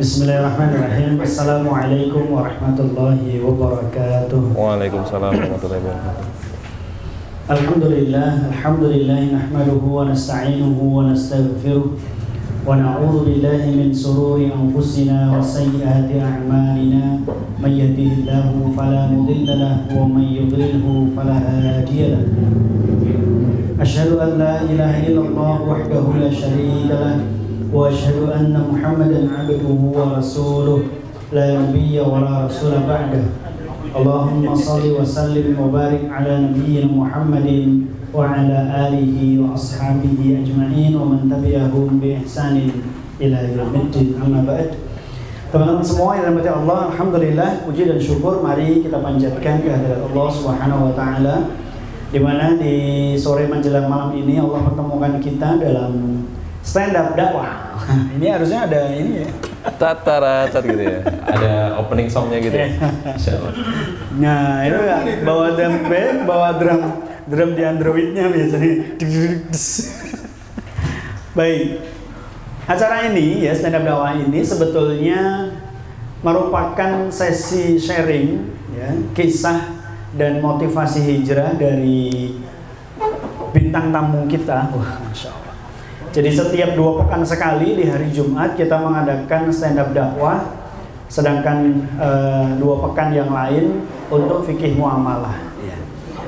Bismillahirrahmanirrahim. Assalamualaikum warahmatullahi wabarakatuh. Waalaikumsalam warahmatullahi wabarakatuh. Alhamdulillah nahmaduhu wa nasta'inuhu wa nastaghfiruh wa na'udzu billahi min sururi anfusina wa sayyiati a'malina may yahdihillahu fala mudilla lahu wa may yudlilhu fala hadiya lahu. Asyhadu an la ilaha illallah wahdahu la syarika lahu wa asyhadu anna Muhammadan 'abduhu wa rasuluh la nabiyya wa la rasula ba'dahu. Allahumma shalli wa sallim wa barik ala nabiyyina Muhammadin wa ala alihi wa ashabihi ajma'in wa man tabi'ahum bi ihsanin ila yaumiddin. Amma ba'd. Teman-teman semua yang dirahmati Allah, alhamdulillah puji dan syukur mari kita panjatkan kehadirat Allah Subhanahu wa taala, di mana di sore menjelang malam ini Allah pertemukan kita dalam stand up dakwah. Ini harusnya ada ini ya. Cat gitu ya. Ada opening songnya gitu ya. Insyaallah. Nah, itu ya, bawa drum band, bawa drum di Androidnya biasanya. Baik. Acara ini ya, stand up dakwah ini sebetulnya merupakan sesi sharing ya, kisah dan motivasi hijrah dari bintang tamu kita. Wah, Masya Allah. Jadi setiap 2 pekan sekali di hari Jumat kita mengadakan stand up dakwah, sedangkan 2 pekan yang lain untuk fikih muamalah. Ya.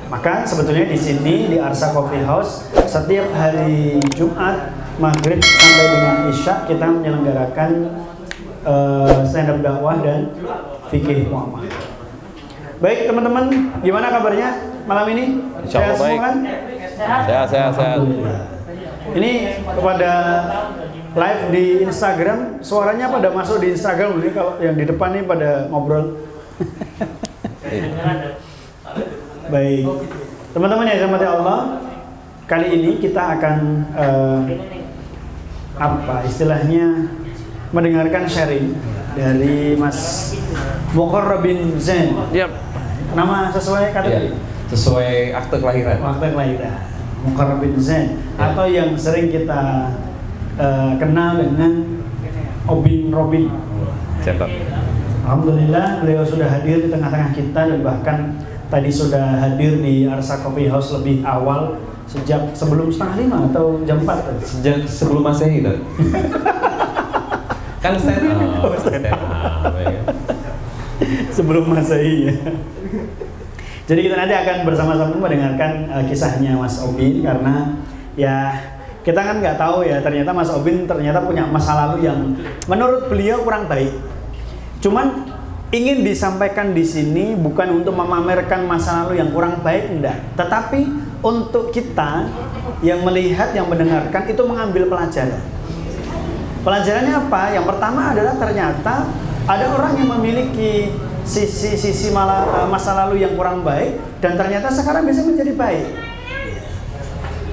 Maka sebetulnya di sini di Arsa Coffee House setiap hari Jumat maghrib sampai dengan Isya kita menyelenggarakan stand up dakwah dan fikih muamalah. Baik teman-teman, gimana kabarnya malam ini? Sehat semua kan? Sehat. Ini kepada live di Instagram, suaranya pada masuk di Instagram dulu. Kalau yang di depan nih pada ngobrol. Baik, teman-teman yang dirahmati Allah, kali ini kita akan istilahnya mendengarkan sharing dari Mas Muqarrab bin Zain. Yap. Nama sesuai kategori? Sesuai akte kelahiran. Akte kelahiran. Muqarrab bin Zain atau yang sering kita kenal dengan Obin Robin. Cepat. Alhamdulillah beliau sudah hadir di tengah-tengah kita dan bahkan tadi sudah hadir di Arsa Coffee House lebih awal sejak sebelum 4:30 atau jam 4 Sejak sebelum Masehi kan? Kan stand up. Sebelum Masehi ya. Jadi kita nanti akan bersama-sama mendengarkan kisahnya Mas Obin, karena ya kita kan nggak tahu ya, ternyata Mas Obin ternyata punya masa lalu yang menurut beliau kurang baik. Cuman ingin disampaikan di sini bukan untuk memamerkan masa lalu yang kurang baik, enggak, tetapi untuk kita yang melihat, yang mendengarkan itu mengambil pelajaran. Pelajarannya apa? Yang pertama adalah ternyata ada orang yang memiliki sisi masa lalu yang kurang baik dan ternyata sekarang bisa menjadi baik.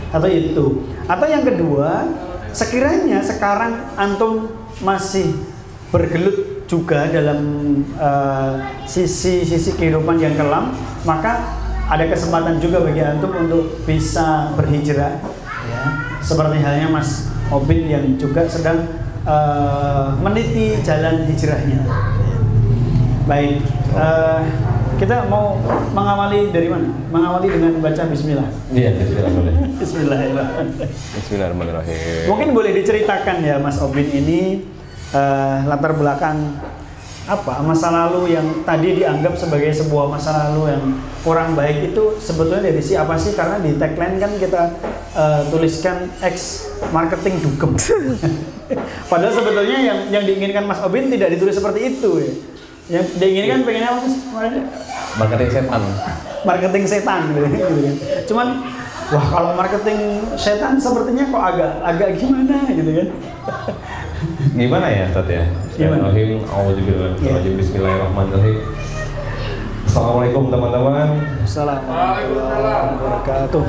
Atau itu. Atau yang kedua, sekiranya sekarang antum masih bergelut juga dalam sisi kehidupan yang kelam, maka ada kesempatan juga bagi antum untuk bisa berhijrah ya. Seperti halnya Mas Obin yang juga sedang meniti jalan hijrahnya. Baik, kita mau mengawali dari mana? Mengawali dengan baca Bismillah. Iya, Bismillah boleh. Bismillahirrahmanirrahim. Mungkin boleh diceritakan ya Mas Obin ini latar belakang masa lalu yang tadi dianggap sebagai sebuah masa lalu yang kurang baik itu sebetulnya dari siapa sih? Karena di tagline kan kita tuliskan ex marketing dugem. Padahal sebetulnya yang diinginkan Mas Obin tidak ditulis seperti itu ya. Yang diinginkan pengennya apa sih? Marketing setan. Marketing setan gitu kan. Cuman wah, kalau marketing setan sepertinya kok agak gimana gitu kan. Gimana ya, Ustaz ya? Bismillahirrahmanirrahim. Bismillahirrahmanirrahim. Assalamualaikum teman-teman. Assalamualaikum warahmatullahi wabarakatuh.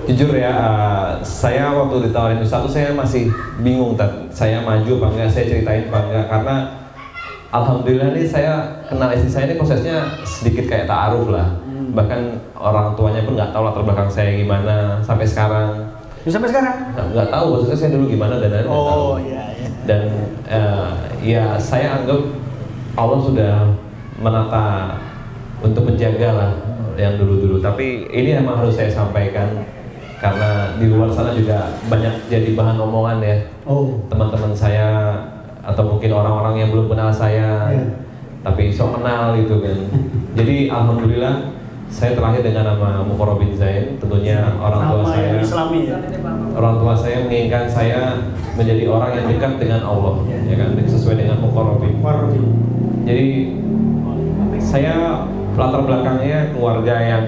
Jujur ya, saya waktu ditawarin Ustaz tuh saya masih bingung, saya maju apa enggak, saya ceritain apa enggak, karena alhamdulillah nih saya kenal istri saya ini prosesnya sedikit kayak ta'aruf lah. Bahkan orang tuanya pun nggak tahu latar belakang saya gimana sampai sekarang. Sampai sekarang? Nggak tahu, maksudnya saya dulu gimana dan lain-lain. Oh iya. Dan ya saya anggap Allah sudah menata untuk menjaga lah yang dulu-dulu. Tapi ini emang harus saya sampaikan karena di luar sana juga banyak jadi bahan omongan ya. Teman-teman saya atau mungkin orang-orang yang belum kenal saya, tapi so kenal gitu kan. Jadi alhamdulillah saya terlahir dengan nama Muqarrab bin Zain. Tentunya orang tua saya Islami, ya? Orang tua saya menginginkan saya menjadi orang yang dekat dengan Allah, ya kan, sesuai dengan Muqarrab. Jadi saya latar belakangnya keluarga yang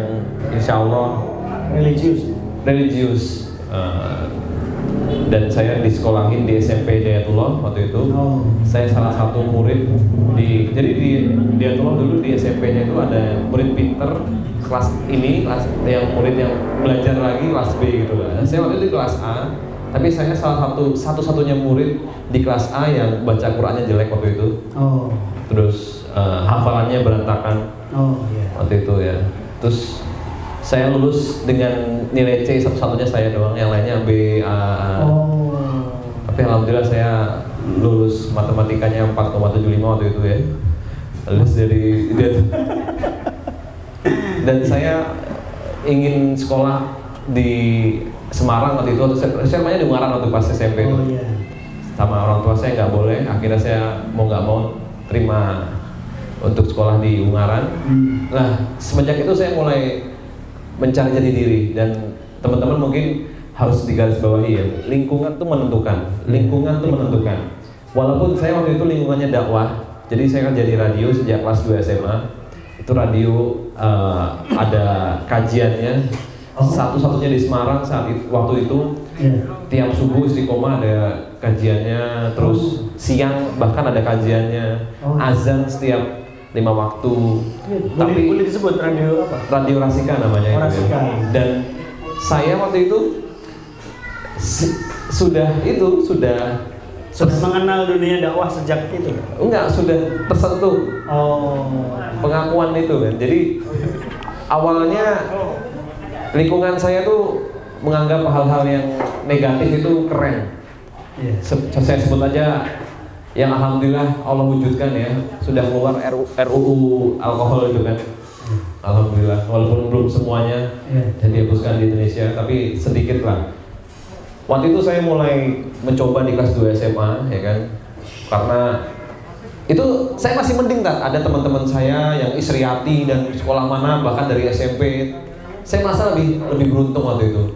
insya Allah religius, dan saya disekolahin di SMP Hidayatullah waktu itu. Saya salah satu murid jadi di Hidayatullah dulu di SMP-nya itu ada murid pinter kelas ini, kelas yang murid yang belajar lagi kelas B gitu lah. Saya waktu itu di kelas A, tapi saya salah satu-satunya murid di kelas A yang baca Qur'annya jelek waktu itu. Terus hafalannya berantakan waktu itu ya. Terus saya lulus dengan nilai C satu-satunya saya doang, yang lainnya B, A. Tapi alhamdulillah saya lulus matematikanya 4,75 waktu itu ya. Lulus dari dan saya ingin sekolah di Semarang waktu itu. Saya namanya di Ungaran waktu pas SMP itu. Sama orang tua saya nggak boleh. Akhirnya saya mau nggak mau terima untuk sekolah di Ungaran. Nah semenjak itu saya mulai mencari jati diri, dan teman-teman mungkin harus digarisbawahi ya, lingkungan tuh menentukan. Walaupun saya waktu itu lingkungannya dakwah, jadi saya kan jadi radio sejak kelas 2 SMA. Itu radio ada kajiannya, satu-satunya di Semarang waktu itu. Tiap subuh Istiqomah ada kajiannya, terus siang bahkan ada kajiannya, azan setiap 5 waktu. Tapi boleh disebut radio apa? Radio Rasika namanya. Rasika. Dan saya waktu itu sudah mengenal dunia dakwah sejak itu? Enggak, sudah tersentuh pengakuan itu kan. Jadi awalnya lingkungan saya tuh menganggap hal-hal yang negatif itu keren. Saya sebut aja yang alhamdulillah Allah wujudkan ya, sudah keluar RUU alkohol itu kan. Alhamdulillah, walaupun belum semuanya dan dihapuskan di Indonesia, tapi sedikit lah. Waktu itu saya mulai mencoba di kelas 2 SMA ya kan, karena itu saya masih mending tak ada teman-teman saya yang Isriyati dan sekolah mana bahkan dari SMP. Saya merasa lebih beruntung waktu itu.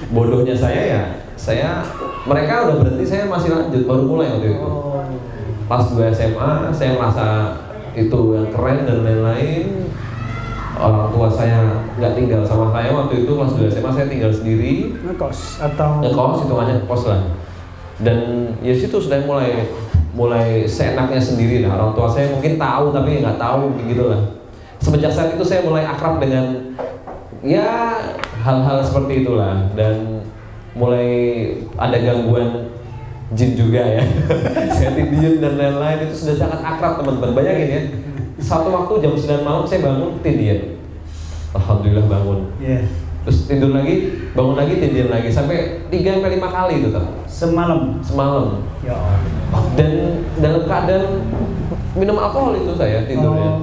Bodohnya saya mereka udah berhenti, saya masih lanjut, baru mulai waktu itu. Pas 2 SMA saya merasa itu yang keren dan lain-lain. Orang tua saya nggak tinggal sama saya waktu itu. Pas 2 SMA saya tinggal sendiri. Ngekos, hitungannya ngekos lah. Dan ya situ sudah mulai seenaknya sendiri lah. Orang tua saya mungkin tahu tapi nggak tahu begitu lah. Semenjak saat itu saya mulai akrab dengan ya hal-hal seperti itulah, dan mulai ada gangguan jin juga ya. Tindian dan lain-lain itu sudah sangat akrab teman-teman. Bayangin ya, satu waktu jam 9 malam saya bangun tindian. Alhamdulillah bangun. Terus tidur lagi, bangun lagi, tindian lagi, sampai 3-5 kali itu tuh. Semalam. Ya. Dan dalam keadaan minum alkohol itu saya tidurnya.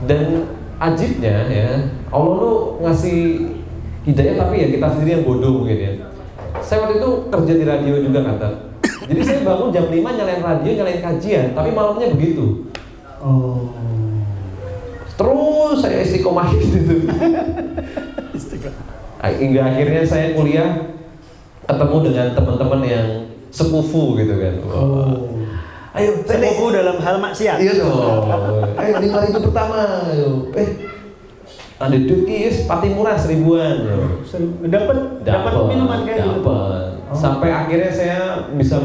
Dan ajibnya ya, Allah tuh ngasih hidayah, tapi ya kita sendiri yang bodoh mungkin ya. Saya waktu itu kerja di radio juga kata. Jadi saya bangun jam 5 nyalain radio, nyalain kajian, tapi malamnya begitu. Terus saya istiqomah gitu. Hingga akhirnya saya kuliah ketemu dengan teman-teman yang sekufu gitu kan. Ayo, sekufu dalam hal maksiat. Iya dong. Ayo 5.000 pertama. Ayo. Ada duit pati murah 1.000-an. Dapat minuman kayak gitu. Sampai akhirnya saya bisa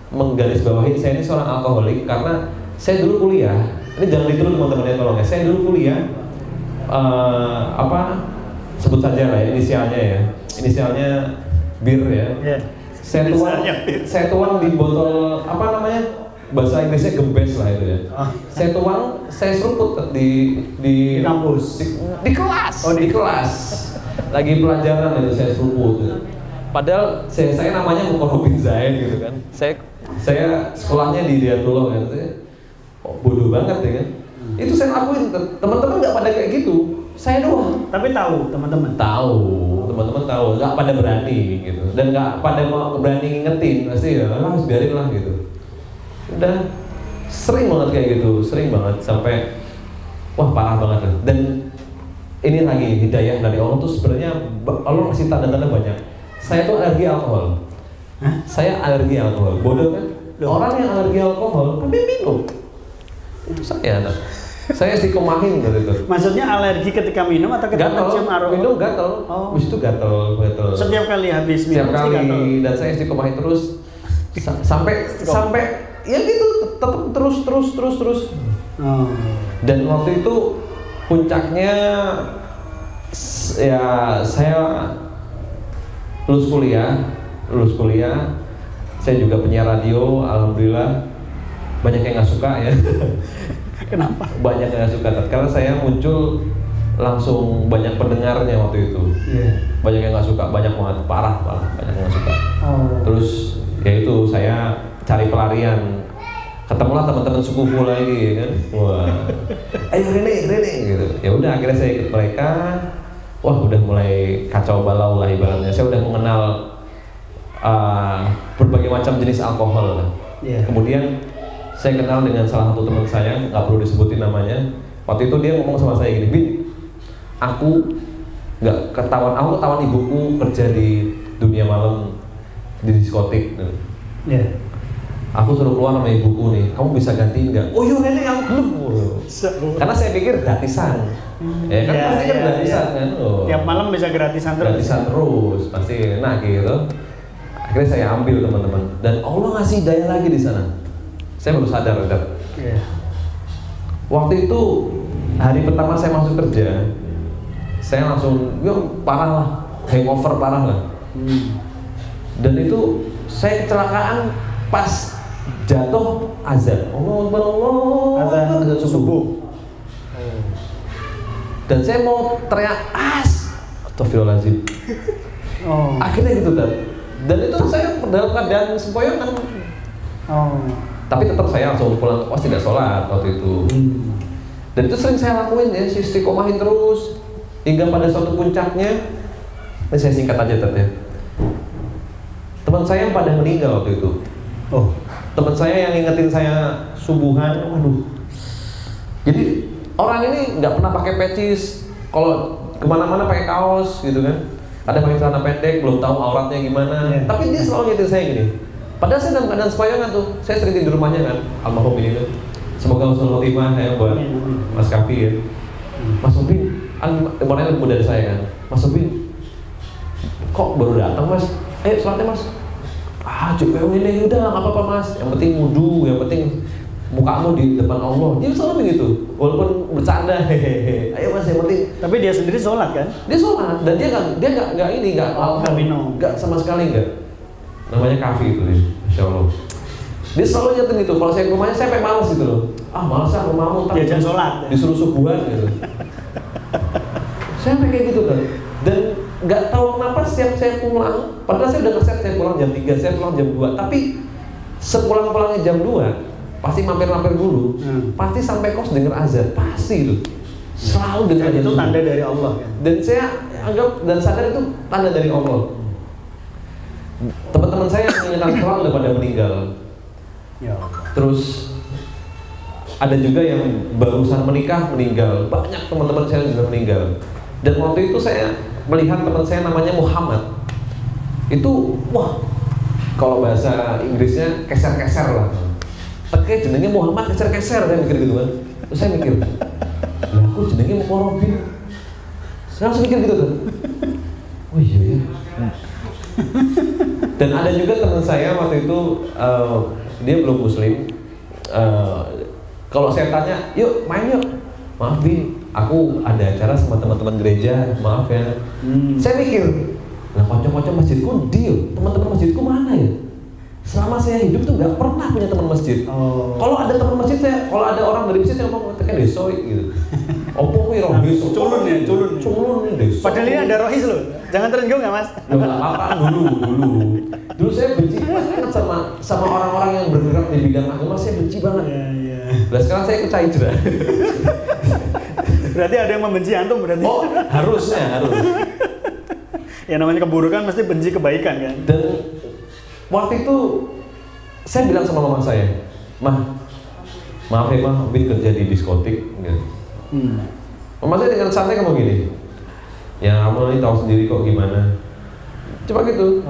menggarisbawahi saya ini seorang alkoholik karena saya dulu kuliah. Ini jangan ditiru teman-teman ya, tolong ya. Saya dulu kuliah sebut saja lah ya, inisialnya bir ya. Saya tuang di botol apa namanya, bahasa Inggrisnya gembes lah itu ya. Saya tuang, saya seruput di kampus, di kelas, di kelas lagi pelajaran itu saya seruput. Padahal saya namanya Mukarrabin Zain gitu kan. Saya sekolahnya di Hidayatullah kan. Bodoh banget ya kan. Itu saya lakuin. Teman-teman nggak pada kayak gitu. Saya doang. Tapi tahu teman-teman. Tahu, teman-teman tahu. Nggak pada berani gitu. Dan nggak pada mau berani ngingetin. Pasti ya, harus biarin lah gitu. Udah sering banget kayak gitu, sering banget sampai wah parah banget. Dan ini lagi hidayah dari Allah tuh sebenarnya Allah kasih tanda-tanda banyak. Saya tuh alergi alkohol. Hah? Saya alergi alkohol. Bodoh kan? Orang yang alergi alkohol tapi minum. Itu saya istiqomahin gitu itu. Maksudnya alergi ketika minum atau ketika mencium aroma? Minum gatel. Oh. Habis itu gatel. Setiap kali habis minum setiap kali gatel. Dan saya istiqomahin terus sampai ya gitu tetap terus. Oh. Dan waktu itu puncaknya ya saya lulus kuliah, saya juga penyiar radio, alhamdulillah banyak yang nggak suka ya. Kenapa? Banyak yang nggak suka, karena saya muncul langsung banyak pendengarnya waktu itu. Yeah. Banyak yang nggak suka, banyak banget, parah, banyak yang nggak suka. Oh. Terus ya itu saya cari pelarian, ketemulah teman-teman sepupu lagi kan, wah, ayo Rene gitu. Ya udah akhirnya saya ikut mereka. Wah udah mulai kacau balau lah ibaratnya. Saya udah mengenal berbagai macam jenis alkohol lah. Yeah. Kemudian saya kenal dengan salah satu teman saya, nggak perlu disebutin namanya. Waktu itu dia ngomong sama saya gini, Bin, aku ketahuan ibuku kerja di dunia malam di diskotik. Yeah. Aku suruh keluar sama ibuku nih, kamu bisa gantiin nggak? Oh yuk Nenek, aku belum. Karena saya pikir gratisan. Ya kan pasti kan gratisan kan. Oh. Tiap malam bisa gratisan terus. Gratisan terus, pasti enak gitu. Akhirnya saya ambil teman-teman, dan Allah ngasih daya lagi di sana. Saya baru sadar. Yeah. Waktu itu hari pertama saya masuk kerja, saya langsung, parah lah, hangover parah lah. Dan itu saya kecelakaan pas jatuh azan. Azan subuh. Dan saya mau teriak astagfirullahaladzim. Oh. Akhirnya gitu kan. Dan itu saya dalam keadaan sempoyongan. Oh. Tapi tetap saya langsung pulang ke kos, tidak sholat waktu itu. Dan itu sering saya lakuin ya, istiqomahin terus hingga pada suatu puncaknya. Ini saya singkat aja ya. Teman saya yang pada meninggal waktu itu. Oh. Teman saya yang ingetin saya subuhan, waduh. Jadi orang ini nggak pernah pakai pecis, kalau kemana-mana pakai kaos gitu kan. Ada pakai celana pendek, belum tahu auratnya gimana. Yeah. Tapi dia selalu ngingetin saya gini. Padahal saya dalam keadaan sempoyongan tuh, saya sering tidur rumahnya kan, almarhum ini tuh. Semoga husnul khotimah ya buat Mas Kapi ya. Mas Sobin, kemarin lebih muda dari saya kan. Mas Sobin, kok baru datang Mas? Ayo sholatnya Mas. Coba ini udah nggak apa-apa Mas. Yang penting wudu, yang penting mukamu di depan Allah. Dia selalu begitu, walaupun bercanda. Hehehe. Ayo Mas, yang penting. Tapi dia sendiri sholat kan? Dia sholat dan dia nggak minum, nggak sama sekali nggak. Namanya Kafi itu deh, Masya Allah. Dia selalu nyetin gitu, kalau saya ke rumahnya saya pengen males gitu loh. Males ah rumahmu, dia jangan sholat. Disuruh subuhan gitu. Saya kayak gitu kan. Dan nggak tahu kenapa setiap saya pulang, padahal saya udah ngeset saya pulang jam 3, saya pulang jam 2. Tapi sepulang-pulangnya jam 2, pasti mampir-mampir dulu. Pasti sampai kos denger azan, pasti itu. Selalu dengar itu tanda dari Allah kan? Dan saya anggap dan sadar itu tanda dari Allah. Teman-teman saya yang mengenal Quran udah pada meninggal. Ya. Terus ada juga yang barusan menikah meninggal. Banyak teman-teman saya juga meninggal. Dan waktu itu saya melihat teman saya namanya Muhammad. Itu wah, kalau bahasa Inggrisnya keser-keser lah. Teke jenenge Muhammad keser-keser, saya mikir gitu kan. Terus saya mikir, lah aku jenenge Mukarrabin. Saya langsung mikir gitu kan. Oh iya ya. Dan ada juga teman saya waktu itu dia belum muslim. Kalau saya tanya, yuk main yuk. Maaf Bi, aku ada acara sama teman-teman gereja, maaf ya. Saya mikir, lah kocok-kocok masjidku dia, teman-teman masjidku mana ya? Selama saya hidup tuh nggak pernah punya teman masjid. Kalau ada teman masjid kalau ada orang dari masjid saya ngomong tekan desoi gitu. Opo kuwi roh deso. Culun ya, culun. Culun nih deso. Padahal ini ada rohis loh. Jangan tersinggung ya, Mas? Enggak apa-apa dulu saya benci banget sama orang-orang yang bergerak di bidang agama, saya benci banget. Iya. Nah sekarang saya ikut Caidra. Berarti ada yang membenci antum berarti. Oh, harus. Ya namanya keburukan mesti benci kebaikan kan. Dan waktu itu saya bilang sama mama saya, maaf ya Bin kerja di diskotik gitu. Mama saya dengan santai ngomong gini, ya kamu ini tahu sendiri kok gimana. Coba gitu.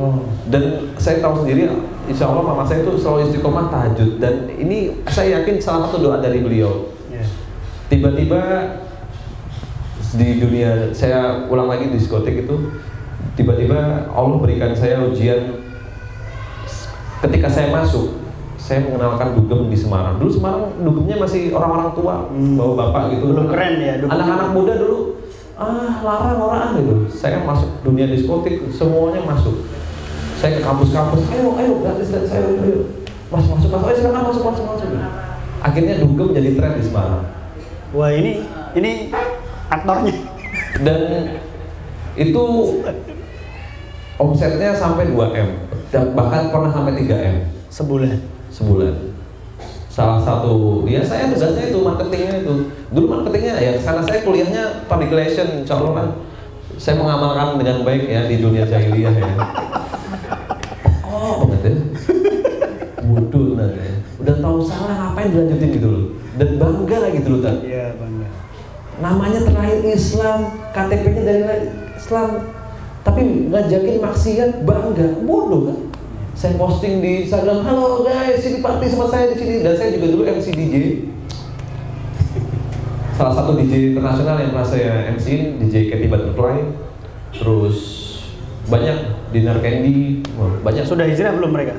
Dan saya tahu sendiri, insya Allah mama saya itu selalu istiqomah tahajud. Dan ini saya yakin salah satu doa dari beliau. Tiba-tiba di dunia, saya ulang lagi di diskotik itu, tiba-tiba Allah berikan saya ujian. Ketika saya masuk, saya mengenalkan dugem di Semarang. Dulu Semarang dugemnya masih orang-orang tua, bawa bapak gitu. Belum keren ya. Anak-anak muda dulu, larang orang gitu. Saya masuk dunia diskotik, semuanya masuk. Saya ke kampus-kampus, ayo gratis saya masuk, silakan masuk. Akhirnya dugem jadi tren di Semarang. Wah ini aktornya. Dan itu omsetnya sampai 2M, bahkan pernah sampai 3M sebulan. Salah satu, ya saya tugasnya itu marketingnya itu. Dulu marketingnya ya, karena saya kuliahnya public relation, insya Allah kan saya mengamalkan dengan baik ya di dunia jahiliyah ya. Banget ya, bodoh nanti. Udah tahu salah ngapain dilanjutin gitu loh. Dan bangga lagi gitu loh kan. Iya bangga. Namanya terlahir Islam, KTP-nya dari Islam, tapi ngajakin maksiat bangga, bodoh kan? Saya posting di Instagram, halo guys, sini party sama saya di sini. Dan saya juga dulu MC DJ, salah satu DJ internasional yang pernah saya MC-in, DJ Katy Butterfly. Terus banyak Dinner Candy, banyak. Sudah hijrah belum mereka?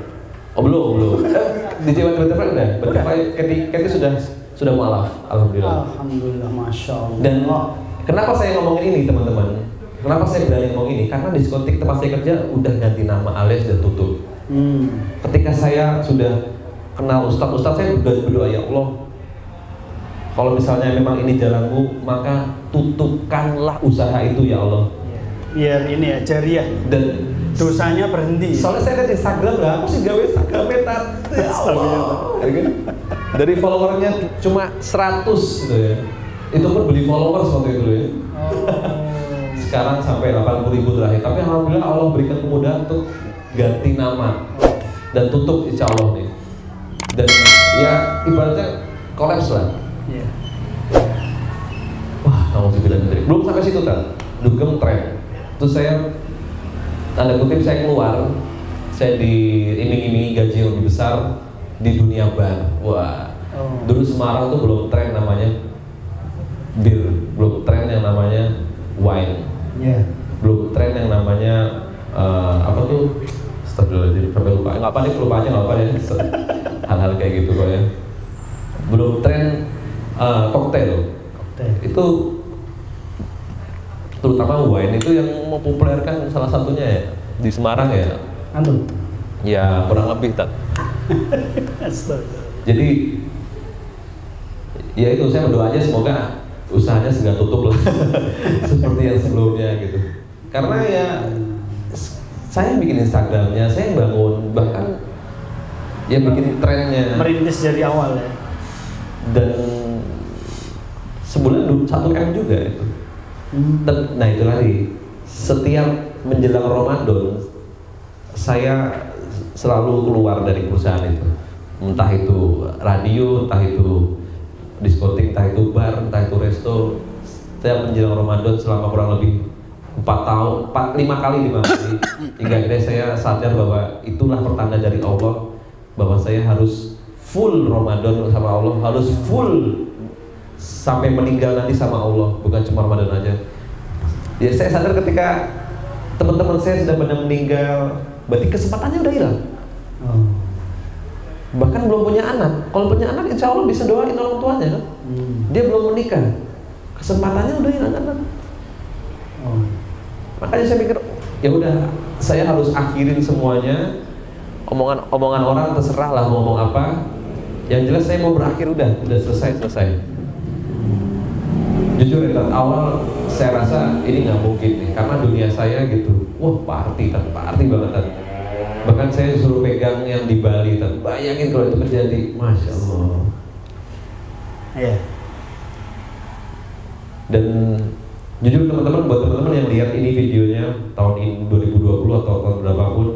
Oh belum. DJ Butterfly udah. Butterfly Katy sudah mualaf, alhamdulillah. Alhamdulillah, masya Allah. Dan kenapa saya ngomongin ini teman-teman? Kenapa saya berani ngomong ini? Karena diskotik tempat saya kerja udah ganti nama alias dan tutup. Ketika saya sudah kenal ustadz, saya berdoa, ya Allah, kalau misalnya memang ini jalanmu, maka tutupkanlah usaha itu ya Allah. Biar ini ya, jariah. Dan dosanya berhenti. Soalnya saya lihat Instagram lah, aku sih gawe Instagramnya ya Allah. Dari followernya cuma 100 gitu ya. Itu pun beli followers waktu itu ya. Sekarang sampai 80.000 terakhir. Tapi alhamdulillah Allah berikan kemudahan untuk ganti nama dan tutup insya Allah nih. Dan ya ibaratnya kolaps lah. Wah, belum sampai situ kan. Dugem tren. Terus saya tanda kutip saya keluar, saya diiming-imingi gaji yang lebih besar di dunia bar. Wah, dulu Semarang tuh belum tren namanya bir, belum tren yang namanya wine, belum tren yang namanya apa tuh, astagfirullahaladzim sampai lupa, nggak apa nih pelupaannya nggak apa ya, hal-hal kayak gitu kok ya. Belum tren koktail. Itu terutama wine itu yang mempopulerkan salah satunya ya di Semarang ya. Antum? Ya kurang lebih tak. Jadi ya itu saya berdoa aja semoga usahanya segera tutup lah seperti yang sebelumnya gitu. Karena ya saya bikin Instagramnya, saya bangun bahkan ya bikin trennya. Merintis dari awal ya. Dan sebulan 1M juga itu. Nah itu lagi, setiap menjelang Ramadan saya selalu keluar dari perusahaan itu, entah itu radio, entah itu diskotik, entah itu bar, entah itu resto. Setiap menjelang Ramadan selama kurang lebih 5 kali hingga akhirnya saya sadar bahwa itulah pertanda dari Allah bahwa saya harus full Ramadan sama Allah, harus full sampai meninggal nanti sama Allah, bukan cuma Ramadan aja. Ya saya sadar ketika teman-teman saya sudah pada meninggal, berarti kesempatannya udah hilang. Bahkan belum punya anak. Kalau punya anak, insya Allah bisa doain orang tuanya kan. Dia belum menikah, kesempatannya udah hilang kan. Makanya saya pikir, ya udah, saya harus akhirin semuanya. omongan orang terserah lah mau ngomong apa. Yang jelas saya mau berakhir udah selesai. Jujur ya, awal saya rasa ini nggak mungkin nih, karena dunia saya gitu, wah party banget kan. Bahkan saya suruh pegang yang di Bali kan, bayangin kalau itu terjadi, masya Allah. Iya. Dan jujur teman-teman, buat teman-teman yang lihat ini videonya tahun ini 2020 atau tahun berapapun,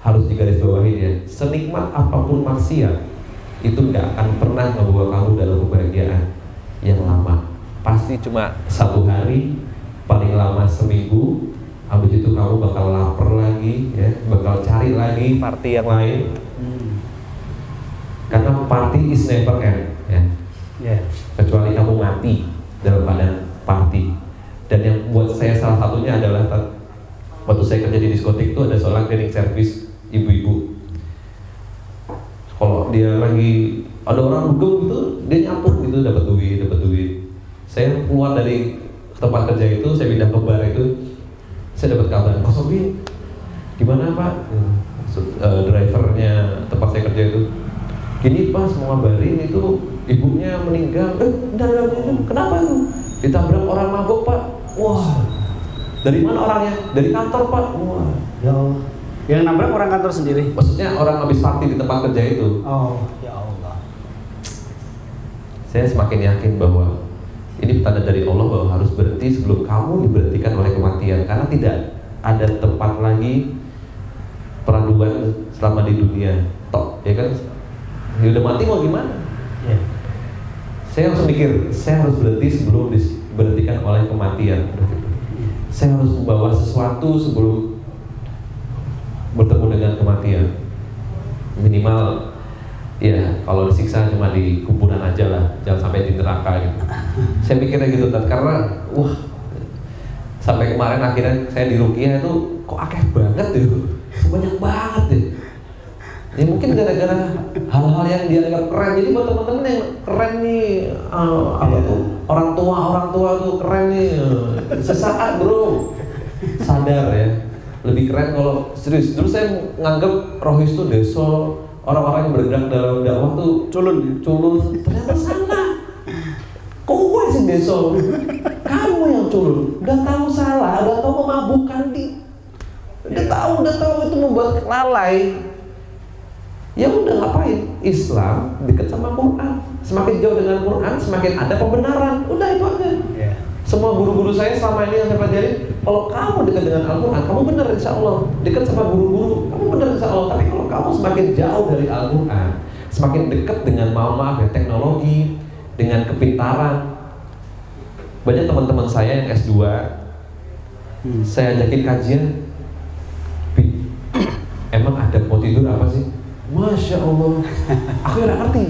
harus digarisbawahi ya, senikmat apapun maksiat itu nggak akan pernah membawa kamu dalam kebahagiaan yang lama. Pasti cuma 1 hari, paling lama seminggu. Habis itu kamu bakal lapar lagi, ya, bakal cari lagi party yang lain. Karena party is never end, ya. Kecuali kamu mati dalam keadaan party. Dan yang buat saya salah satunya adalah waktu saya kerja di diskotik itu ada seorang cleaning service ibu-ibu. Kalau dia lagi ada orang dugem gitu, dia nyapu gitu, dapat duit. Saya keluar dari tempat kerja itu, saya pindah ke bar itu, saya dapat kabar, Mas Sobi, gimana Pak? Drivernya tempat saya kerja itu, gini Pak, mau ngabarin itu ibunya meninggal. Kenapa itu? Ditabrak orang mabuk Pak. Wah, dari mana orangnya? Dari kantor Pak. Wah, Ya Allah. Yang nabrak orang kantor sendiri? Maksudnya orang habis party di tempat kerja itu. Oh, ya Allah. Saya semakin yakin bahwa ini tanda dari Allah bahwa harus berhenti sebelum kamu diberhentikan oleh kematian, karena tidak ada tempat lagi peraduan selama di dunia. Tok, ya kan? Ya udah mati mau gimana? Ya. Saya harus mikir, saya harus berhenti sebelum diberhentikan oleh kematian. Saya harus membawa sesuatu sebelum bertemu dengan kematian. Minimal ya, kalau disiksa cuma di kuburan aja lah, jangan sampai di neraka gitu. Saya mikirnya gitu, karena sampai kemarin akhirnya saya di Ruqyah itu kok akeh banget tuh, banyak banget deh. Ya mungkin gara-gara hal-hal yang dianggap keren. Jadi buat teman-teman yang keren nih, orang tua tuh keren nih, sesaat bro, sadar ya. Lebih keren kalau serius. Dulu saya nganggap Rohis tuh deso, orang-orang yang bergerak dalam dakwah tuh culun. Ternyata salah. Kowe sih deso, kamu yang culun. Udah tahu salah, udah tahu memabukkan udah tahu itu membuat lalai. Ya udah ngapain? Islam dekat sama Quran. Semakin jauh dengan Quran, semakin ada pembenaran. Udah itu aja. Yeah. Semua guru-guru saya selama ini yang saya pelajari, kalau kamu dekat dengan Al-Quran, kamu benar insya Allah. Dekat sama guru-guru, kamu benar insya Allah. Tapi kalau kamu semakin jauh dari Al-Quran, semakin dekat dengan maaf ya teknologi, dengan kepintaran. Banyak teman-teman saya yang S2, saya ajakin kajian, emang ada mau tidur apa sih? Masya Allah, aku nggak ngerti.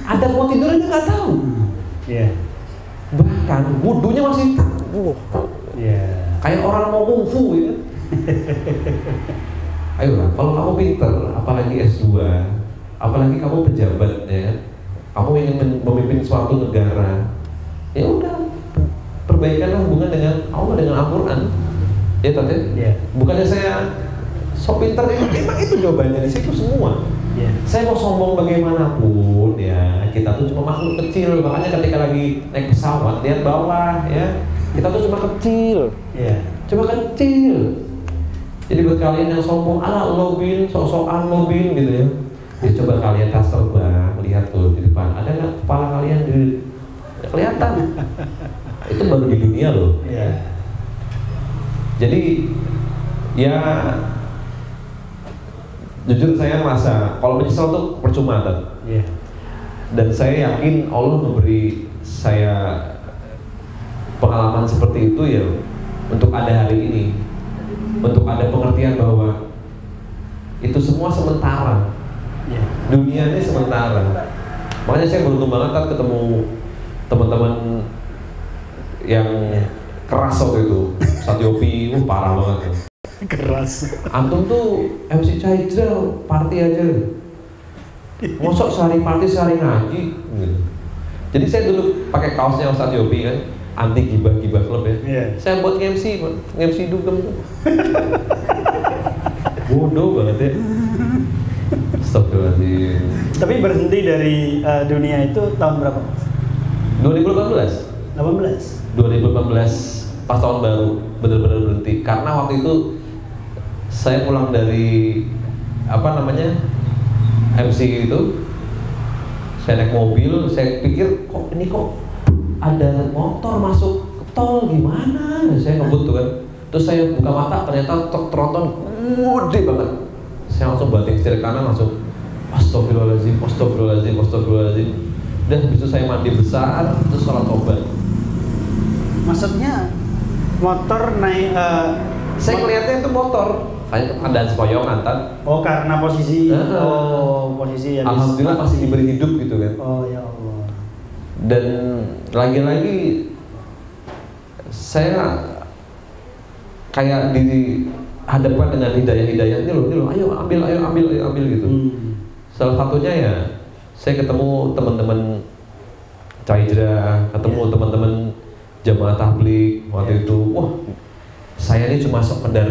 Ada mau tidur aja nggak tahu. Bahkan wudhunya masih kayak orang mau kungfu ya. Ayolah, kalau kamu pinter, apalagi S2, apalagi kamu pejabat ya, kamu ingin memimpin suatu negara, ya udah perbaikanlah hubungan dengan Allah, dengan Al-Quran. Ya tante, bukannya saya sok pinter, emang itu jawabannya di situ semua. Saya mau sombong bagaimanapun ya, kita tuh cuma makhluk kecil. Makanya ketika lagi naik pesawat lihat bawah ya, kita tuh cuma kecil, cuma kecil. Jadi buat kalian yang sombong, ala lo bin, sok-sokan lo bin gitu ya, coba kalian tas terbang, lihat tuh di depan ada nggak kepala kalian kelihatan. Itu baru di dunia loh. Jadi ya jujur saya merasa kalau menyesal tuh percuma kan. Dan saya yakin Allah memberi saya pengalaman seperti itu ya untuk ada hari ini, untuk ada pengertian bahwa itu semua sementara. Dunia ini sementara. Makanya saya beruntung banget kan ketemu teman-teman yang keras waktu itu. Satyopi, parah banget. Keras. Antum tuh MC Caidra, party aja. Mosok sehari party sehari ngaji. Jadi saya dulu pakai kaosnya Ustadz Yopi kan, anti gibah club ya. Saya buat MC dugem tuh. Bodoh banget ya. Astagfirullahaladzim. Tapi berhenti dari dunia itu tahun berapa? 2018. 2018 pas tahun baru benar-benar berhenti karena waktu itu saya pulang dari MC itu, saya naik mobil, saya pikir kok ada motor masuk ke tol gimana, saya ngebut tuh kan, terus saya buka mata ternyata tronton gede banget, saya langsung banting setir kanan langsung astagfirullahaladzim, dan habis itu saya mandi besar terus sholat tobat. Maksudnya motor naik saya ngeliatnya itu motor kayak ada sepoyongan kan. Oh, karena posisi posisi ya. Alhamdulillah masih diberi hidup gitu kan. Oh ya Allah. Dan lagi-lagi saya kayak dihadapkan dengan hidayah-hidayah ini loh, ayo ambil gitu. Salah satunya ya saya ketemu teman-teman Caidra, ketemu teman-teman jamaah tabligh waktu itu. Wah, saya ini cuma sekedar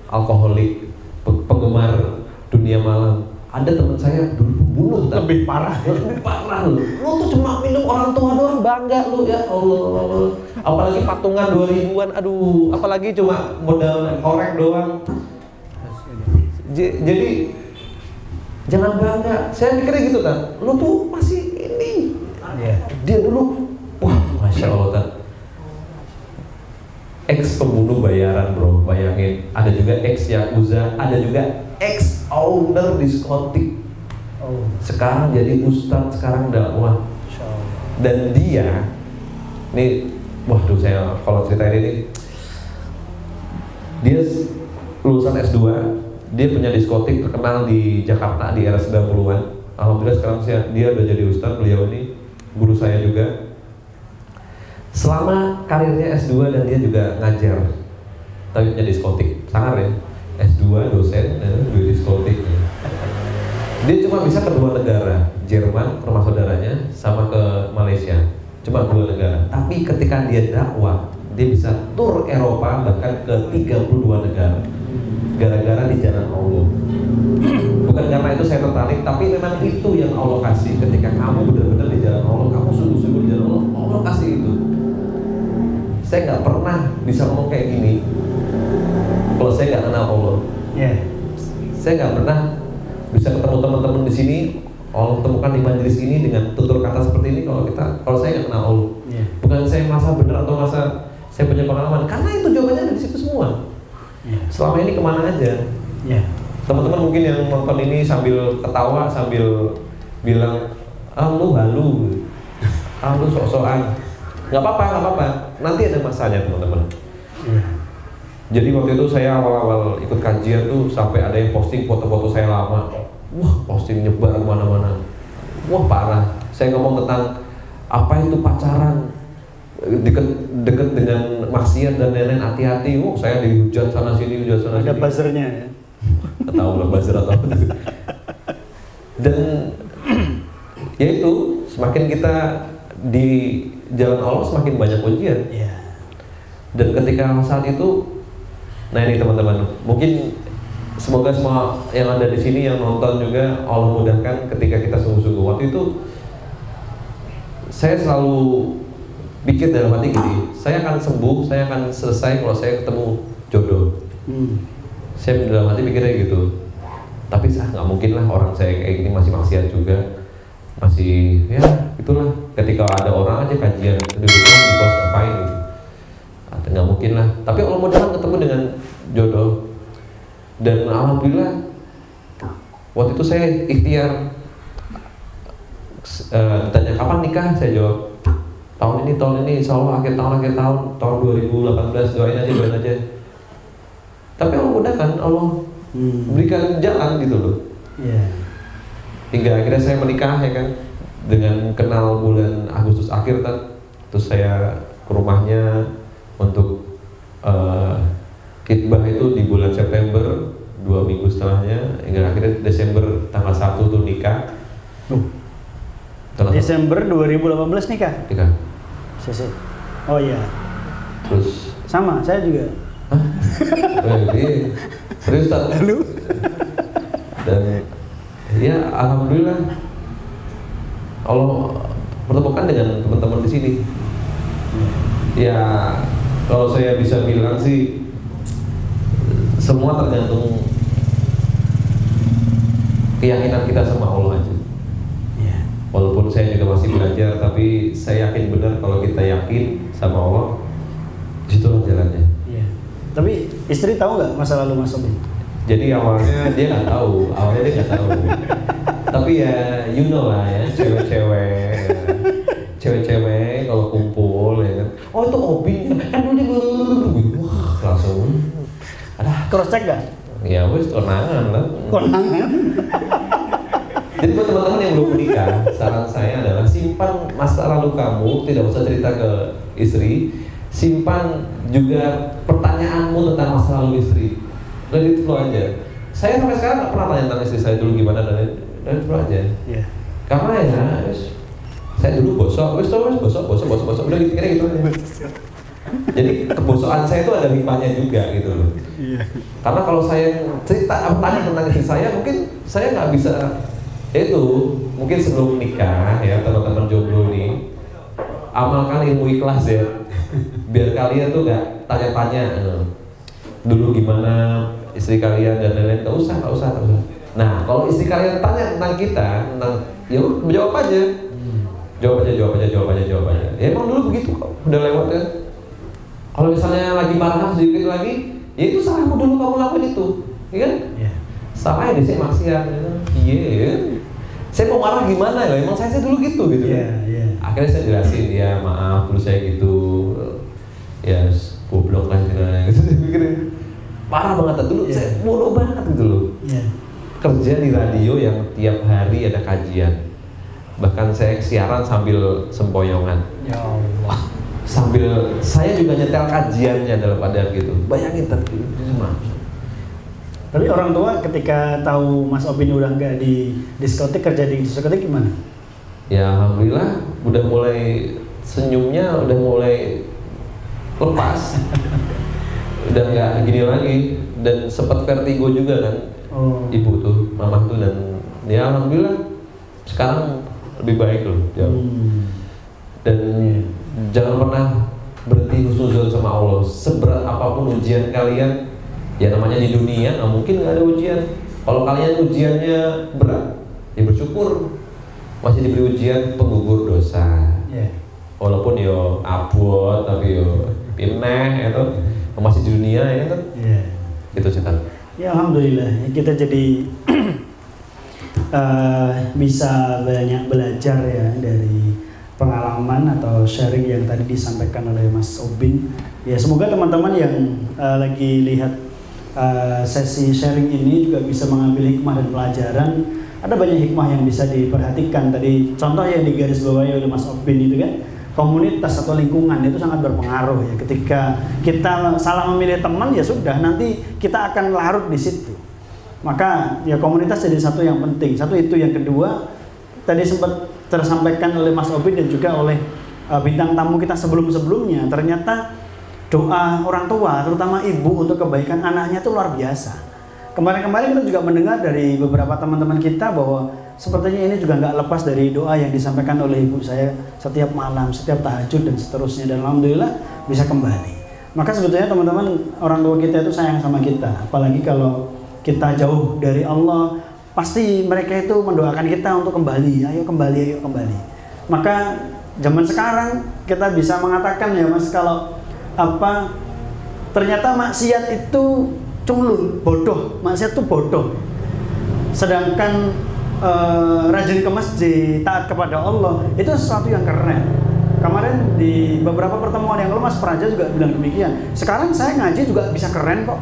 alkoholik, penggemar dunia malam. Ada teman saya dulu pembunuh, lebih parah loh. Lu tuh cuma minum orang tua doang bangga lu, ya Allah. Apalagi patungan 2000-an, aduh, apalagi cuma modal korek doang. Jadi jangan bangga. Saya mikirnya gitu kan. Lu tuh masih ini. Dia dulu, wah, masya Allah kan. Ex pembunuh bayaran bro, bayangin. Ada juga ex yakuza, ada juga ex owner diskotik. Sekarang jadi ustadz, sekarang dakwah. Dan dia, nih, waduh saya kalau ceritain ini, dia lulusan S2, dia punya diskotik terkenal di Jakarta di era 90-an. Alhamdulillah sekarang dia udah jadi ustadz, beliau ini guru saya juga. Selama karirnya S2 dan dia juga ngajar, tapi punya diskotik, sangar ya. S2 dosen, dua diskotik. Dia cuma bisa ke 2 negara, Jerman, rumah saudaranya, sama ke Malaysia. Cuma 2 negara. Tapi ketika dia dakwah, dia bisa tur Eropa bahkan ke 32 negara. Gara-gara di jalan Allah. Bukan karena itu saya tertarik, tapi memang itu yang Allah kasih. Ketika kamu benar-benar di jalan Allah, kamu sungguh-sungguh di jalan Allah, Allah kasih itu. Saya nggak pernah bisa ngomong kayak gini kalau saya nggak kenal Allah. Saya nggak pernah bisa ketemu teman-teman di sini, Allah temukan di majelis ini dengan tutur kata seperti ini kalau saya nggak kenal Allah. Bukan saya merasa benar atau merasa saya punya pengalaman, karena itu jawabannya ada di situ semua. Selama ini kemana aja? Teman-teman mungkin yang nonton ini sambil ketawa, sambil bilang, lu halu, lu sok-sokan. Nggak apa-apa. Nanti ada masanya teman-teman. Jadi waktu itu saya awal-awal ikut kajian tuh sampai ada yang posting foto-foto saya lama. Wah, posting nyebar kemana-mana. Wah, parah. Saya ngomong tentang apa itu pacaran, deket dengan maksiat dan lain-lain, hati-hati. Saya dihujat sana sini, hujat sana sini. Ada buzzernya ya. Tahu lah buzzer atau apa. Dan ya itu, semakin kita di jalan Allah semakin banyak ujian. Dan ketika saat itu, nah ini teman-teman, mungkin semoga semua yang ada di sini yang nonton juga Allah mudahkan ketika kita sungguh-sungguh. Waktu itu saya selalu pikir dalam hati gini, saya akan sembuh, saya akan selesai kalau saya ketemu jodoh. Saya dalam hati pikirnya gitu. Tapi nggak mungkin lah, orang saya kayak gini masih maksiat juga, masih ya itulah. Ketika ada orang aja kajian di kos ngapain gitu, nggak mungkin lah. Tapi Allah mudahkan ketemu dengan jodoh. Dan alhamdulillah waktu itu saya ikhtiar. Ditanya kapan nikah, saya jawab tahun ini insya Allah akhir tahun 2018, doain aja. Tapi Allah mudahkan, Allah berikan jalan gitu loh. Hingga akhirnya saya menikah ya kan, dengan kenal bulan Agustus akhir kan. Terus saya ke rumahnya untuk khitbah itu di bulan September, 2 minggu setelahnya, hingga akhirnya Desember tanggal 1 tuh nikah. Desember 2018 nikah? Nikah. Oh iya. Terus sama, saya juga. Hah? Iya. Serius tak? Lalu? Dan ya alhamdulillah Allah pertemukan dengan teman-teman di sini. Ya kalau saya bisa bilang sih semua tergantung keyakinan kita sama Allah aja. Iya. Walaupun saya juga masih belajar, tapi saya yakin benar kalau kita yakin sama Allah, disitulah jalannya. Iya. Tapi istri tahu nggak masa lalu Mas Obin? Jadi awalnya dia nggak tahu, Tapi ya, you know lah ya, cewek-cewek kalau kumpul ya kan, oh itu Obin, wah langsung, Cross check nggak? Ya wes konangan lah. Konangan. Jadi buat teman-teman yang belum menikah, saran saya adalah simpan masa lalu kamu, tidak usah cerita ke istri, simpan juga pertanyaanmu tentang masa lalu istri. Dan itu aja. Saya sampai sekarang nggak pernah tanya tentang istri saya dulu gimana dan itu aja. Iya. Karena ya, saya dulu bosok udah gitu aja. Jadi kebosokan saya itu ada hikmahnya juga gitu loh. Iya. Karena kalau saya cerita tanya tentang istri saya, mungkin saya nggak bisa itu. Mungkin sebelum nikah ya teman-teman jomblo ini, amalkan ilmu ikhlas ya. Biar kalian tuh nggak tanya-tanya dulu gimana istri kalian dan lain-lain. Nggak usah. Nah kalau istri kalian tanya tentang kita, ya jawab aja. Jawab aja. Ya emang dulu begitu kok, udah lewat ya. Kalau misalnya lagi marah sedikit lagi, ya itu salahmu dulu kamu lakuin itu, ya kan? Iya. Salah ya saya maksiat, iya. Saya mau marah gimana ya? Emang saya dulu gitu. Iya. Akhirnya saya jelasin, ya maaf dulu saya gitu, ya goblok lah gitu. Saya pikirin parah banget dulu, saya bodoh banget gitu loh. Iya. Kerja di radio yang tiap hari ada kajian, bahkan saya siaran sambil sempoyongan. Ya Allah. Sambil saya juga nyetel kajiannya dalam keadaan gitu. Bayangin tapi Tapi orang tua ketika tahu Mas Obin udah nggak di diskotik, kerja di diskotik gimana? Ya alhamdulillah udah mulai senyumnya udah mulai lepas. Udah nggak gini lagi dan sempat vertigo juga kan. Ibu tuh, mama tuh dan ya alhamdulillah sekarang lebih baik loh jauh. Dan jangan pernah berhenti husnuzon sama Allah. Seberat apapun ujian kalian, ya namanya di dunia nggak mungkin nggak ada ujian. Kalau kalian ujiannya berat, ya bersyukur masih diberi ujian penggugur dosa. Walaupun yo abot tapi yo pineh itu masih di dunia ya kan. Gitu cerita. Ya alhamdulillah kita jadi bisa banyak belajar ya dari pengalaman atau sharing yang tadi disampaikan oleh Mas Obin. Ya semoga teman-teman yang lagi lihat sesi sharing ini juga bisa mengambil hikmah dan pelajaran. Ada banyak hikmah yang bisa diperhatikan. Tadi contoh yang digarisbawahi oleh Mas Obin itu kan, komunitas atau lingkungan itu sangat berpengaruh ya. Ketika kita salah memilih teman ya sudah, nanti kita akan larut di situ. Maka ya komunitas jadi satu yang penting. Satu itu, yang kedua tadi sempat tersampaikan oleh Mas Obin dan juga oleh bintang tamu kita sebelum-sebelumnya, ternyata doa orang tua, terutama ibu untuk kebaikan anaknya itu luar biasa. Kemarin-kemarin kita juga mendengar dari beberapa teman-teman kita bahwa sepertinya ini juga nggak lepas dari doa yang disampaikan oleh ibu saya setiap malam, setiap tahajud dan seterusnya, dan alhamdulillah bisa kembali. Maka sebetulnya teman-teman, orang tua kita itu sayang sama kita, apalagi kalau kita jauh dari Allah. Pasti mereka itu mendoakan kita untuk kembali, ayo kembali. Maka zaman sekarang kita bisa mengatakan ya Mas, kalau ternyata maksiat itu culun, bodoh, maksiat itu bodoh. Sedangkan rajin ke masjid, taat kepada Allah, itu sesuatu yang keren. Kemarin di beberapa pertemuan yang lalu Mas Praja juga bilang demikian. Sekarang saya ngaji juga bisa keren kok.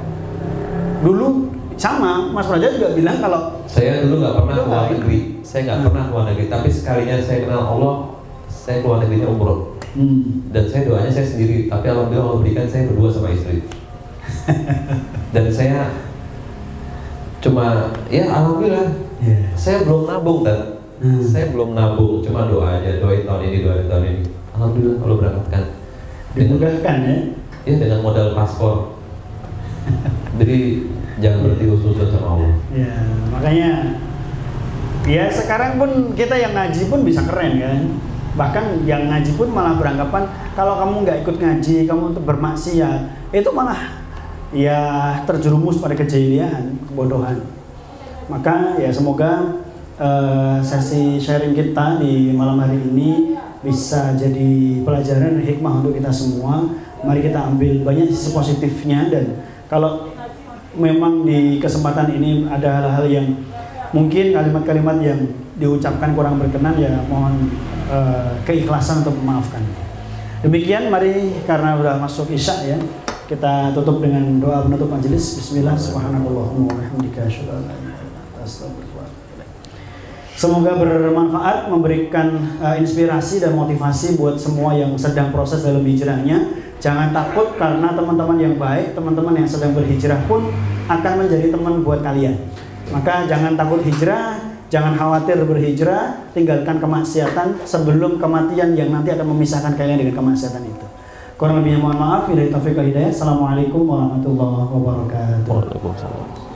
Dulu sama, Mas Praja juga bilang kalau saya dulu nggak pernah keluar negeri, tapi sekalinya saya kenal Allah, saya keluar negerinya umroh. Dan saya doanya saya sendiri, tapi alhamdulillah Allah berikan saya berdua sama istri. Dan saya cuma, ya alhamdulillah, saya belum nabung kan, saya belum nabung, cuma doa aja, doain tahun ini. Alhamdulillah Allah berangkatkan. Dimudahkan ya? Ya dengan modal paspor. Jadi jangan berarti khusus sama Allah. Ya, makanya ya sekarang pun kita yang ngaji pun bisa keren kan. Bahkan yang ngaji pun malah beranggapan kalau kamu nggak ikut ngaji, kamu untuk bermaksiat, itu malah ya terjerumus pada kejahilian, kebodohan. Maka ya semoga sesi sharing kita di malam hari ini bisa jadi pelajaran dan hikmah untuk kita semua. Mari kita ambil banyak sisi positifnya, dan kalau memang di kesempatan ini ada hal-hal yang mungkin kalimat-kalimat yang diucapkan kurang berkenan, ya mohon keikhlasan untuk memaafkan. Demikian, mari karena sudah masuk Isya ya, kita tutup dengan doa penutup majelis. Bismillah, subhanakallahumma wa bihamdika asyhadu an la ilaha illa anta astaghfiruka wa atubu ilaik. Semoga bermanfaat, memberikan inspirasi dan motivasi buat semua yang sedang proses dalam hijrahnya. Jangan takut, karena teman-teman yang baik, teman-teman yang sedang berhijrah pun akan menjadi teman buat kalian. Maka jangan takut hijrah, jangan khawatir berhijrah, tinggalkan kemaksiatan sebelum kematian yang nanti akan memisahkan kalian dengan kemaksiatan itu. Kurang lebihnya mohon maaf. Billahi taufiq wal hidayah. Assalamualaikum warahmatullahi wabarakatuh. Waalaikumsalam.